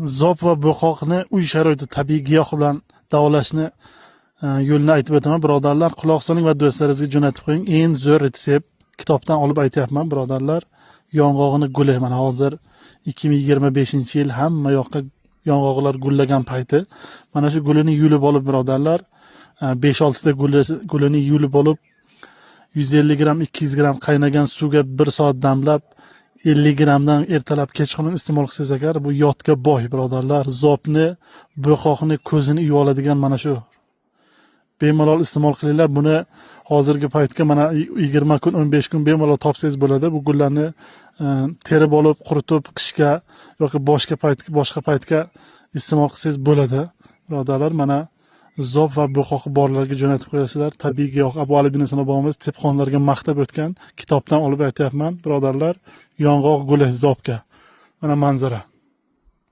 zop va bo'qoqni uy sharoitida tabiiy giyoh bilan davolashni yo'lini aytib o'taman birodarlar. Quloq soling va do'stlaringizga jo'natib qo'ying. Eng zo'r retsept kitobdan olib aytyapman birodarlar. Yong'og'ini guli. Mana hozir 2025-yil hamma yoqqa yong'oqlar gullagan payti. Mana shu gulini yulib olib birodarlar, 5-6 ta gulini yulib olib 150 gram 200 gram qaynagan suvga 1 soat damlab 50 gramdan ertalab kechqurun iste'mol qilsangiz agar bu yodga boy birodarlar. Zopni, bo'qoqni ko'zini yuvib oladigan mana shu. Bemalol iste'mol qilinglar. Buni hozirgi paytga mana 20 kun, 15 kun bemalol topsangiz bo'ladi. Bu gullarni terib olib, quritib qishga yoki boshqa paytga iste'mol qilsangiz bo'ladi. Birodarlar, mana zop va bo'qoqi borlarga jo'natib qo'yasizlar. Tabiiy giyoh Abu Ali bin Sino bobomiz tepxonlarga maqtab o'tgan kitobdan olib aytyapman birodarlar. Yong'oq guli zopga. Mana manzara.